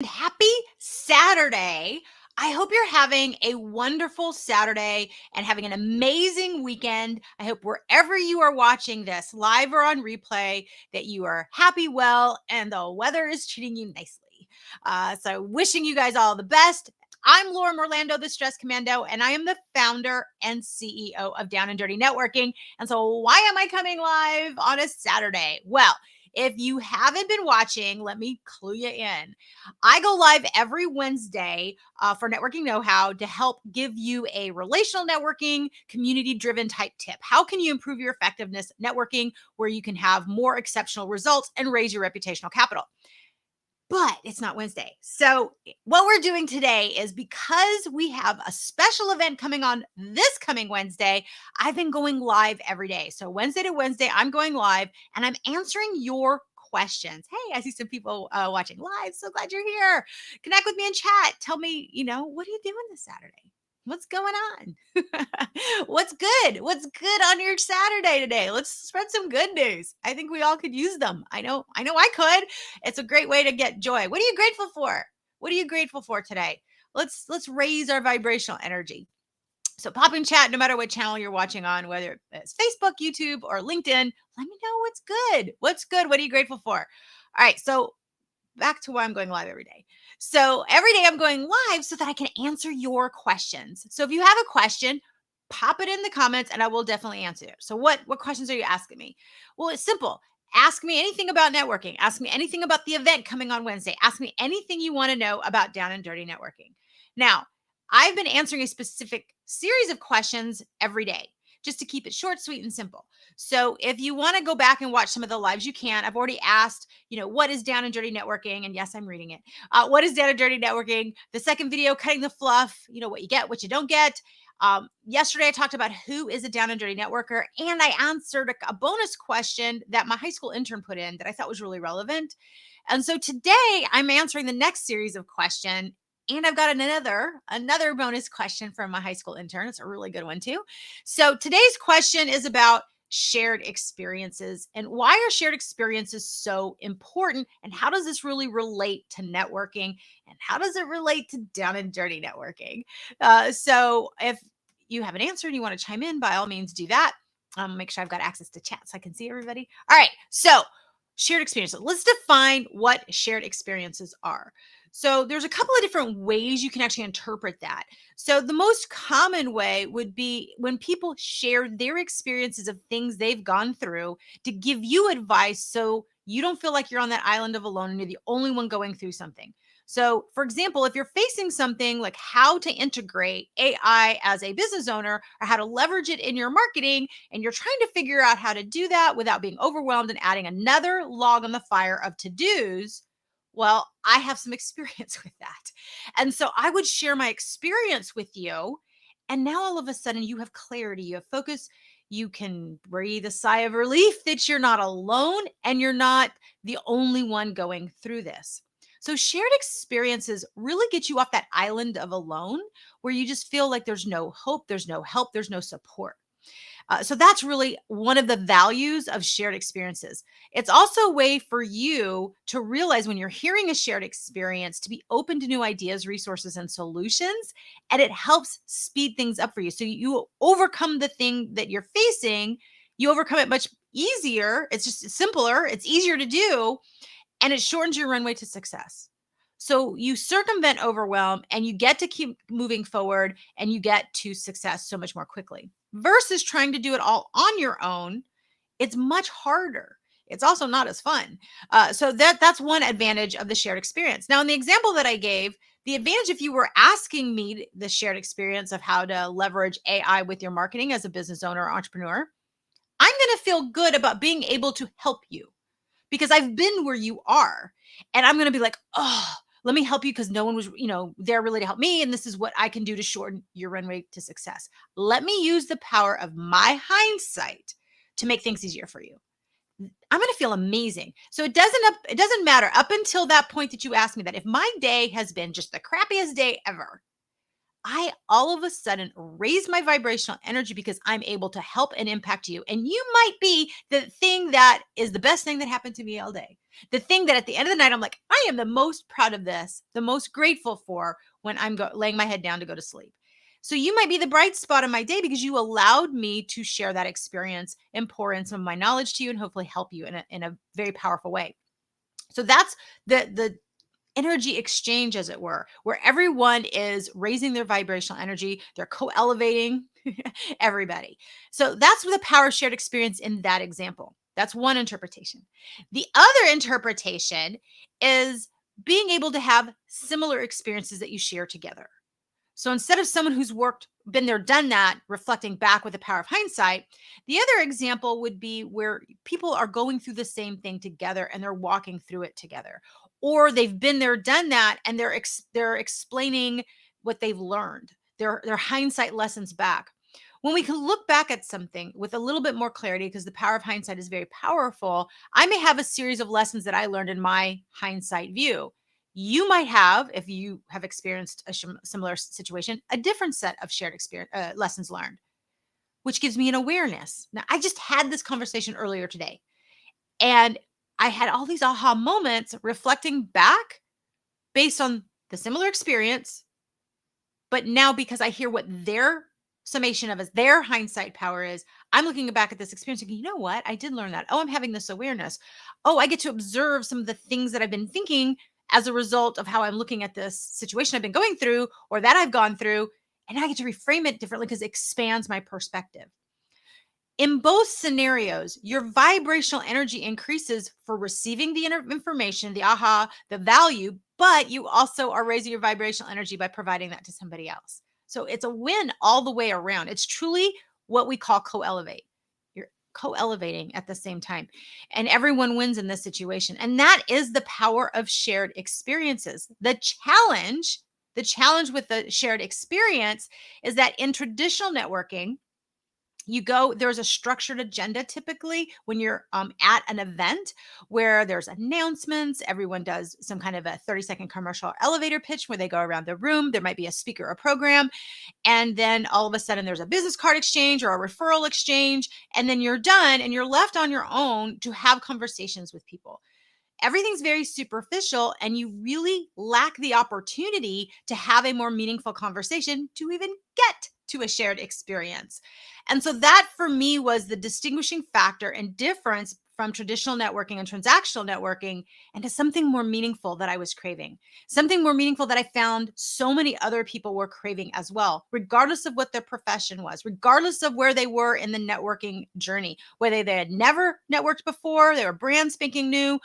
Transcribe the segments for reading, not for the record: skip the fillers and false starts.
Happy Saturday. I hope you're having a wonderful Saturday and having an amazing weekend. I hope wherever you are watching this, live or on replay, that you are happy, well, and the weather is treating you nicely. So, wishing you guys all the best. I'm Laura Orlando, the Stress Commando, and I am the founder and CEO of Down and Dirty Networking. And so, why am I coming live on a Saturday? Well, if you haven't been watching, let me clue you in. I go live every Wednesday for Networking Know How to help give you a relational networking, community driven type tip. How can you improve your effectiveness networking where you can have more exceptional results and raise your reputational capital? But it's not Wednesday. So, what we're doing today is because we have a special event coming on this coming Wednesday, I've been going live every day. So, Wednesday to Wednesday, I'm going live and I'm answering your questions. Hey, I see some people watching live. So glad you're here. Connect with me in chat. Tell me, what are you doing this Saturday? What's going on? What's good? What's good on your Saturday today? Let's spread some good news. I think we all could use them. I know I could. It's a great way to get joy. What are you grateful for? What are you grateful for today? Let's raise our vibrational energy. So pop in chat no matter what channel you're watching on, whether it's Facebook, YouTube, or LinkedIn. Let me know what's good. What's good? What are you grateful for? All right. So back to why I'm going live every day. So every day I'm going live so that I can answer your questions. So if you have a question, pop it in the comments and I will definitely answer it. So what questions are you asking me? Well, it's simple. Ask me anything about networking. Ask me anything about the event coming on Wednesday. Ask me anything you want to know about Down and Dirty Networking. Now, I've been answering a specific series of questions every day just to keep it short, sweet, and simple. So if you want to go back and watch some of the lives, you can. I've already asked, what is Down and Dirty Networking? And yes, I'm reading it. What is Down and Dirty Networking? The second video, cutting the fluff, what you get, what you don't get. Yesterday, I talked about who is a down and dirty networker, and I answered a bonus question that my high school intern put in that I thought was really relevant. And so today, I'm answering the next series of questions. And I've got another bonus question from my high school intern. It's a really good one too. So today's question is about shared experiences and why are shared experiences so important and how does this really relate to networking and how does it relate to down and dirty networking? So if you have an answer and you want to chime in, by all means do that. Make sure I've got access to chat so I can see everybody. All right. So shared experiences. Let's define what shared experiences are. So there's a couple of different ways you can actually interpret that. So the most common way would be when people share their experiences of things they've gone through to give you advice so you don't feel like you're on that island of alone and you're the only one going through something. So, for example, if you're facing something like how to integrate AI as a business owner or how to leverage it in your marketing, and you're trying to figure out how to do that without being overwhelmed and adding another log on the fire of to dos, well, I have some experience with that. And so I would share my experience with you. And now all of a sudden you have clarity, you have focus, you can breathe a sigh of relief that you're not alone and you're not the only one going through this. So, shared experiences really get you off that island of alone where you just feel like there's no hope, there's no help, there's no support. So that's really one of the values of shared experiences. It's also a way for you to realize when you're hearing a shared experience to be open to new ideas, resources, and solutions. And it helps speed things up for you. So you overcome the thing that you're facing, you overcome it much easier. It's just simpler, it's easier to do, and it shortens your runway to success. So you circumvent overwhelm and you get to keep moving forward and you get to success so much more quickly versus trying to do it all on your own. It's much harder. It's also not as fun. So that's one advantage of the shared experience. Now, in the example that I gave, the advantage if you were asking me the shared experience of how to leverage AI with your marketing as a business owner or entrepreneur, I'm going to feel good about being able to help you because I've been where you are. And I'm going to be like, oh, let me help you because no one was, there really to help me. And this is what I can do to shorten your runway to success. Let me use the power of my hindsight to make things easier for you. I'm going to feel amazing. So it doesn't matter up until that point that you asked me that. If my day has been just the crappiest day ever, I all of a sudden raise my vibrational energy because I'm able to help and impact you. And you might be the thing that is the best thing that happened to me all day. The thing that at the end of the night, I'm like, I am the most proud of this, the most grateful for when I'm laying my head down to go to sleep. So you might be the bright spot of my day because you allowed me to share that experience and pour in some of my knowledge to you and hopefully help you in a very powerful way. So that's the energy exchange, as it were, where everyone is raising their vibrational energy, they're co-elevating everybody. So that's the power shared experience in that example. That's one interpretation. The other interpretation is being able to have similar experiences that you share together. So instead of someone who's been there, done that, reflecting back with the power of hindsight, the other example would be where people are going through the same thing together and they're walking through it together, or they've been there, done that, and they're explaining what they've learned. Their hindsight lessons back. When we can look back at something with a little bit more clarity, because the power of hindsight is very powerful, I may have a series of lessons that I learned in my hindsight view. You might have, if you have experienced a similar situation, a different set of shared experience lessons learned, which gives me an awareness. Now, I just had this conversation earlier today, and I had all these aha moments reflecting back based on the similar experience. But now, because I hear what their summation of their hindsight power is, I'm looking back at this experience thinking, you know what? I did learn that. Oh, I'm having this awareness. Oh, I get to observe some of the things that I've been thinking as a result of how I'm looking at this situation I've been going through or that I've gone through. And I get to reframe it differently because it expands my perspective. In both scenarios, your vibrational energy increases for receiving the information, the aha, the value, but you also are raising your vibrational energy by providing that to somebody else. So it's a win all the way around. It's truly what we call co-elevate. You're co-elevating at the same time, and everyone wins in this situation. And that is the power of shared experiences. The challenge with the shared experience is that in traditional networking, there's a structured agenda typically when you're at an event where there's announcements. Everyone does some kind of a 30-second commercial or elevator pitch where they go around the room. There might be a speaker or program, and then all of a sudden there's a business card exchange or a referral exchange, and then you're done and you're left on your own to have conversations with people. Everything's very superficial, and you really lack the opportunity to have a more meaningful conversation to even get to a shared experience. And so that for me was the distinguishing factor and difference from traditional networking and transactional networking into something more meaningful that I was craving, something more meaningful that I found so many other people were craving as well, regardless of what their profession was, regardless of where they were in the networking journey, whether they had never networked before, they were brand spanking new,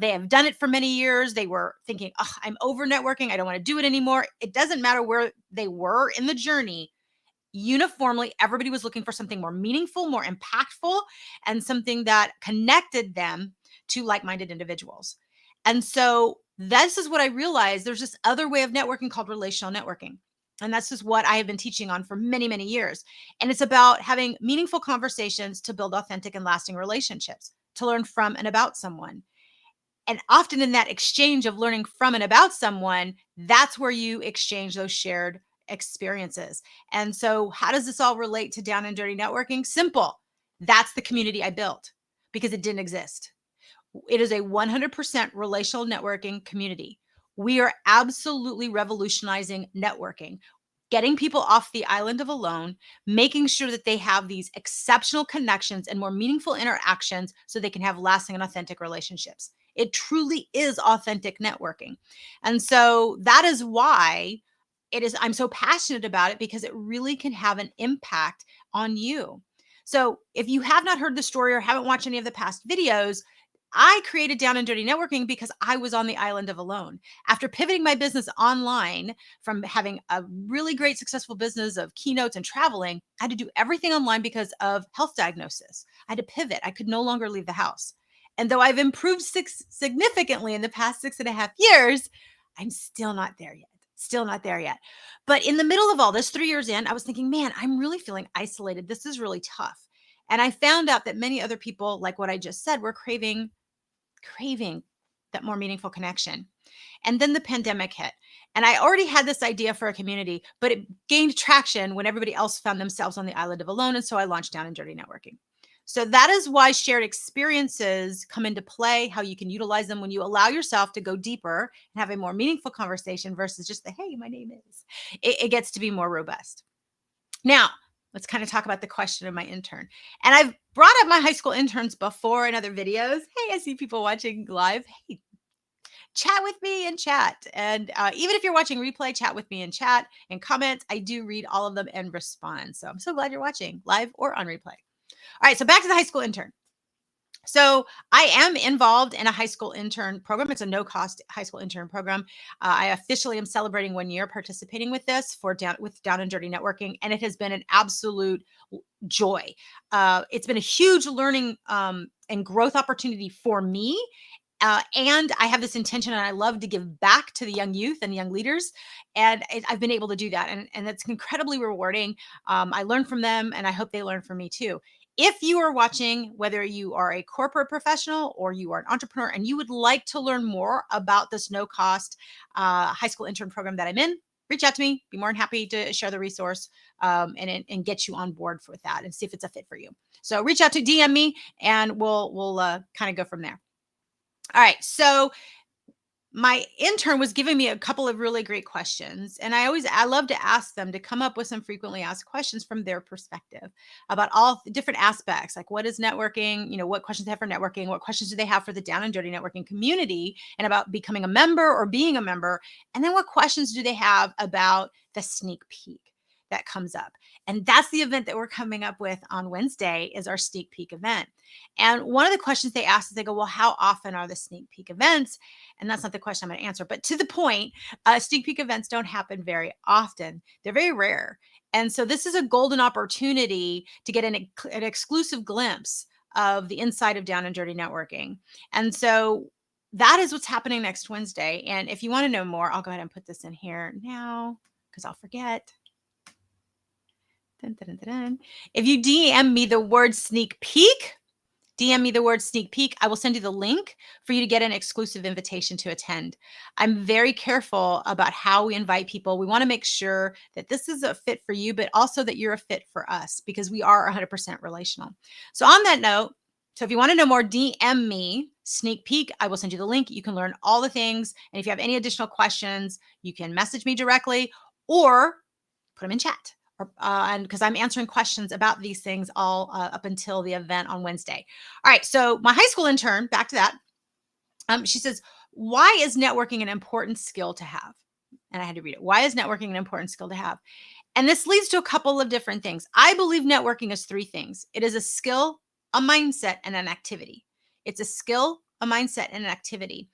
they have done it for many years. They were thinking, oh, I'm over networking. I don't want to do it anymore. It doesn't matter where they were in the journey. Uniformly, everybody was looking for something more meaningful, more impactful, and something that connected them to like minded individuals. And so this is what I realized. There's this other way of networking called relational networking. And that's just what I have been teaching on for many, many years. And it's about having meaningful conversations to build authentic and lasting relationships, to learn from and about someone. And often in that exchange of learning from and about someone, that's where you exchange those shared experiences. And so, how does this all relate to down and dirty networking? Simple. That's the community I built because it didn't exist. It is a 100% relational networking community. We are absolutely revolutionizing networking, getting people off the island of alone, making sure that they have these exceptional connections and more meaningful interactions so they can have lasting and authentic relationships. It truly is authentic networking. And so that is why I'm so passionate about it, because it really can have an impact on you. So if you have not heard the story or haven't watched any of the past videos, I created Down and Dirty Networking because I was on the island of alone. After pivoting my business online from having a really great successful business of keynotes and traveling, I had to do everything online because of health diagnosis. I had to pivot. I could no longer leave the house. And though I've improved significantly in the past 6.5 years, I'm still not there yet. Still not there yet. But in the middle of all this, 3 years in, I was thinking, man, I'm really feeling isolated. This is really tough. And I found out that many other people, like what I just said, were craving that more meaningful connection. And then the pandemic hit. And I already had this idea for a community, but it gained traction when everybody else found themselves on the island of alone. And so I launched Down and Dirty Networking. So that is why shared experiences come into play, how you can utilize them when you allow yourself to go deeper and have a more meaningful conversation versus just the, hey, my name is. It gets to be more robust. Now, let's kind of talk about the question of my intern. And I've brought up my high school interns before in other videos. Hey, I see people watching live. Hey, chat with me in chat. And even if you're watching replay, chat with me in chat and comments. I do read all of them and respond. So I'm so glad you're watching live or on replay. All right, so back to the high school intern. So I am involved in a high school intern program. It's a no-cost high school intern program. I officially am celebrating 1 year participating with this with Down and Dirty Networking, and it has been an absolute joy. It's been a huge learning and growth opportunity for me. And I have this intention, and I love to give back to the young youth and young leaders. And I've been able to do that. And it's incredibly rewarding. I learn from them, and I hope they learn from me too. If you are watching, whether you are a corporate professional or you are an entrepreneur, and you would like to learn more about this no cost high school intern program that I'm in, reach out to me. Be more than happy to share the resource and get you on board with that and see if it's a fit for you. So reach out to DM me, and we'll kind of go from there. All right. So my intern was giving me a couple of really great questions. And I love to ask them to come up with some frequently asked questions from their perspective about all the different aspects, like what is networking, what questions they have for networking, what questions do they have for the Down and Dirty Networking community and about becoming a member or being a member. And then what questions do they have about the sneak peek that comes up? And that's the event that we're coming up with on Wednesday is our sneak peek event. And one of the questions they ask is they go, well, how often are the sneak peek events? And that's not the question I'm going to answer, but to the point, sneak peek events don't happen very often. They're very rare. And so this is a golden opportunity to get an exclusive glimpse of the inside of Down and Dirty Networking. And so that is what's happening next Wednesday. And if you want to know more, I'll go ahead and put this in here now because I'll forget. Dun, dun, dun, dun. If you DM me the word sneak peek, I will send you the link for you to get an exclusive invitation to attend. I'm very careful about how we invite people. We want to make sure that this is a fit for you, but also that you're a fit for us because we are 100% relational. So on that note, so if you want to know more, DM me sneak peek. I will send you the link. You can learn all the things. And if you have any additional questions, you can message me directly or put them in chat. And because I'm answering questions about these things all up until the event on Wednesday. All right. So my high school intern, back to that. She says, why is networking an important skill to have? And I had to read it. Why is networking an important skill to have? And this leads to a couple of different things. I believe networking is three things. It is a skill, a mindset, and an activity. It's a skill, a mindset, and an activity.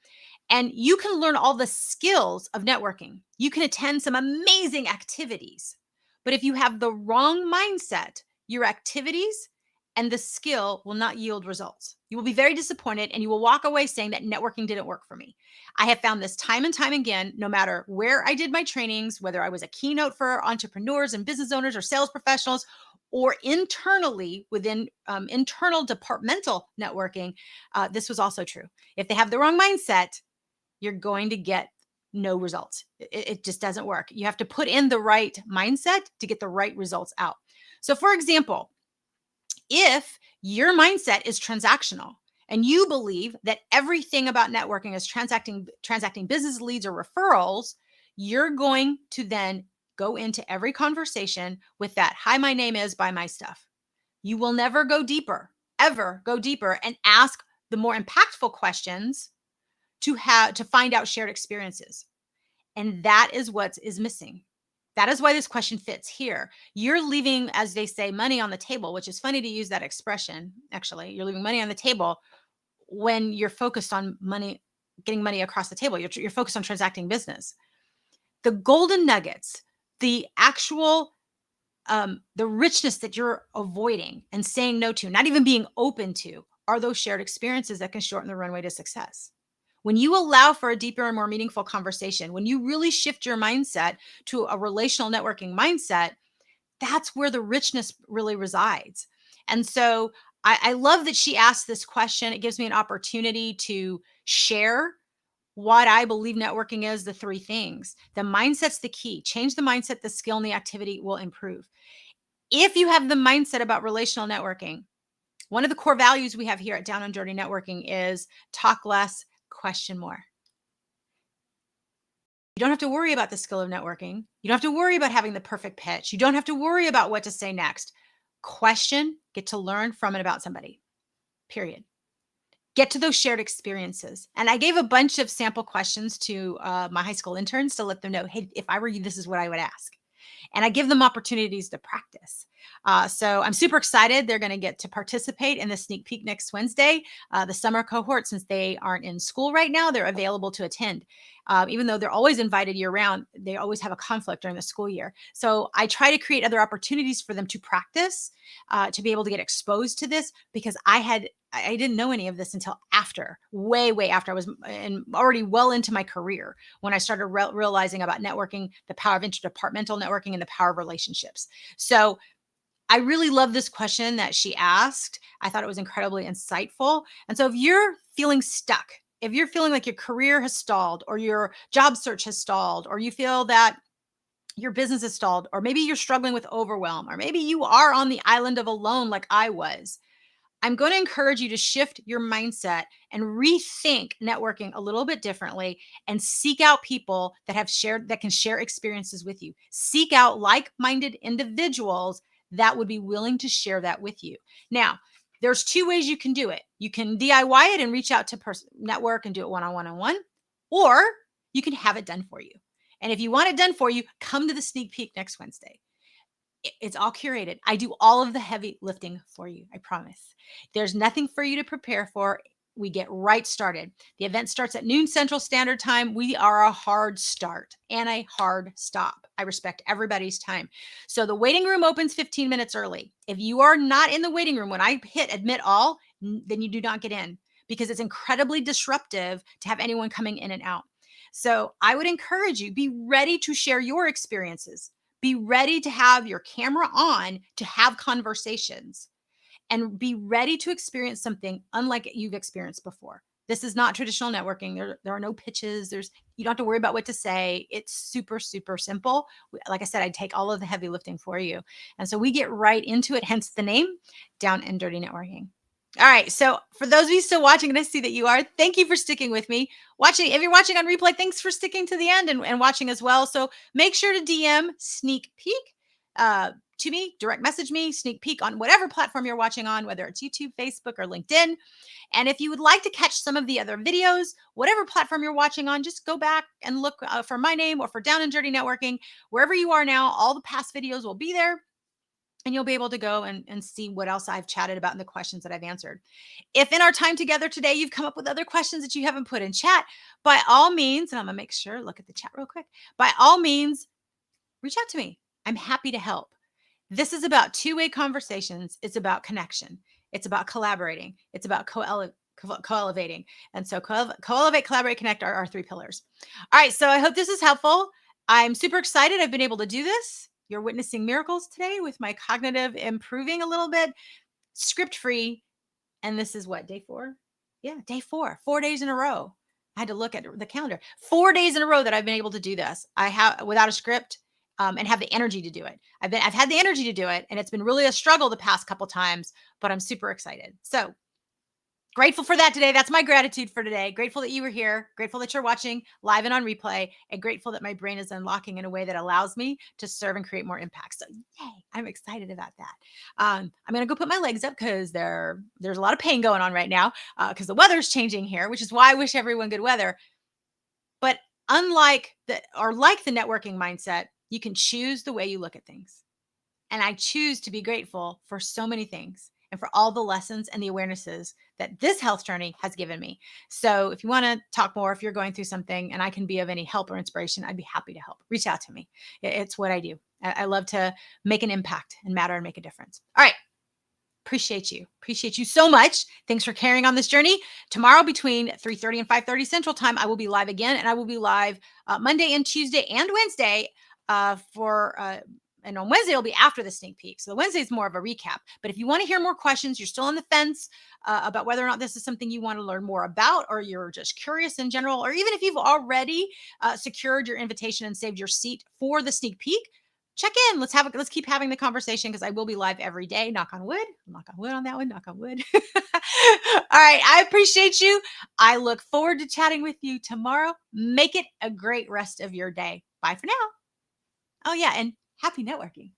And you can learn all the skills of networking. You can attend some amazing activities. But if you have the wrong mindset, your activities and the skill will not yield results. You will be very disappointed and you will walk away saying that networking didn't work for me. I have found this time and time again, no matter where I did my trainings, whether I was a keynote for entrepreneurs and business owners or sales professionals, or internally within internal departmental networking, this was also true. If they have the wrong mindset, you're going to get no results. It just doesn't work. You have to put in the right mindset to get the right results out. So for example, if your mindset is transactional and you believe that everything about networking is transacting business leads or referrals, you're going to then go into every conversation with that, hi, my name is, buy my stuff. You will never go deeper, ever go deeper and ask the more impactful questions to find out shared experiences. And that is what is missing. That is why this question fits here. You're leaving, as they say, money on the table, which is funny to use that expression. Actually, you're leaving money on the table when you're focused on money, getting money across the table. You're focused on transacting business. The golden nuggets, the actual, the richness that you're avoiding and saying no to, not even being open to, are those shared experiences that can shorten the runway to success. When you allow for a deeper and more meaningful conversation, when you really shift your mindset to a relational networking mindset, that's where the richness really resides. And so I love that she asked this question. It gives me an opportunity to share what I believe networking is, the three things. The mindset's the key. Change the mindset, the skill and the activity will improve. If you have the mindset about relational networking, one of the core values we have here at Down and Dirty Networking is talk less, question more. You don't have to worry about the skill of networking. You don't have to worry about having the perfect pitch. You don't have to worry about what to say next. Question, get to learn from and about somebody, period. Get to those shared experiences. And I gave a bunch of sample questions to my high school interns to let them know, hey, if I were you, this is what I would ask. And I give them opportunities to practice. So I'm super excited. They're going to get to participate in the sneak peek next Wednesday. The summer cohort, since they aren't in school right now, they're available to attend. Even though they're always invited year round, they always have a conflict during the school year. So I try to create other opportunities for them to practice, to be able to get exposed to this, because I didn't know any of this until after, way after I was already well into my career, when I started realizing about networking, the power of interdepartmental networking, and the power of relationships. So I really love this question that she asked. I thought it was incredibly insightful. And so if you're feeling stuck, if you're feeling like your career has stalled, or your job search has stalled, or you feel that your business is stalled, or maybe you're struggling with overwhelm, or maybe you are on the island of alone like I was, I'm going to encourage you to shift your mindset and rethink networking a little bit differently, and seek out people that can share experiences with you. Seek out like-minded individuals that would be willing to share that with you. Now, there's two ways you can do it. You can DIY it and reach out to network and do it one-on-one, or you can have it done for you. And if you want it done for you, come to the sneak peek next Wednesday. It's all curated. I do all of the heavy lifting for you. I promise. There's nothing for you to prepare for. We get right started. The event starts at noon Central Standard Time. We are a hard start and a hard stop. I respect everybody's time. So the waiting room opens 15 minutes early. If you are not in the waiting room when I hit admit all, then you do not get in, because it's incredibly disruptive to have anyone coming in and out. So I would encourage you, be ready to share your experiences. Be ready to have your camera on to have conversations, and be ready to experience something unlike you've experienced before. This is not traditional networking. There are no pitches. You don't have to worry about what to say. It's super, super simple. Like I said, I take all of the heavy lifting for you. And so we get right into it, hence the name, Down and Dirty Networking. All right. So for those of you still watching, and I see that you are, thank you for sticking with me. If you're watching on replay, thanks for sticking to the end and watching as well. So make sure to DM sneak peek to me, direct message me, sneak peek on whatever platform you're watching on, whether it's YouTube, Facebook, or LinkedIn. And if you would like to catch some of the other videos, whatever platform you're watching on, just go back and look for my name or for Down and Dirty Networking. Wherever you are now, all the past videos will be there. And you'll be able to go and see what else I've chatted about and the questions that I've answered. If in our time together today, you've come up with other questions that you haven't put in chat, by all means, and I'm going to make sure, look at the chat real quick. By all means, reach out to me. I'm happy to help. This is about two-way conversations. It's about connection. It's about collaborating. It's about co-elevating. And so co-elevate, collaborate, connect are our three pillars. All right. So I hope this is helpful. I'm super excited. I've been able to do this. You're witnessing miracles today with my cognitive improving a little bit, script free. And this is what, day 4? Yeah, day 4, 4 days in a row. I had to look at the calendar. 4 days in a row that I've been able to do this. I have without a script, and have the energy to do it. I've had the energy to do it, and it's been really a struggle the past couple times, but I'm super excited. So grateful for that today. That's my gratitude for today. Grateful that you were here. Grateful that you're watching live and on replay, and grateful that my brain is unlocking in a way that allows me to serve and create more impact. So yay, I'm excited about that. I'm going to go put my legs up because there's a lot of pain going on right now because the weather's changing here, which is why I wish everyone good weather. But like the networking mindset, you can choose the way you look at things. And I choose to be grateful for so many things and for all the lessons and the awarenesses that this health journey has given me. So if you want to talk more, if you're going through something and I can be of any help or inspiration, I'd be happy to help. Reach out to me. It's what I do. I love to make an impact and matter and make a difference. All right. Appreciate you. Appreciate you so much. Thanks for carrying on this journey. Tomorrow between 3:30 and 5:30 Central Time, I will be live again, and I will be live Monday and Tuesday and Wednesday for And on Wednesday, it'll be after the sneak peek. So the Wednesday is more of a recap. But if you want to hear more questions, you're still on the fence about whether or not this is something you want to learn more about, or you're just curious in general, or even if you've already secured your invitation and saved your seat for the sneak peek, check in. Let's keep having the conversation, because I will be live every day. Knock on wood. Knock on wood on that one. Knock on wood. All right. I appreciate you. I look forward to chatting with you tomorrow. Make it a great rest of your day. Bye for now. Oh, yeah. And happy networking.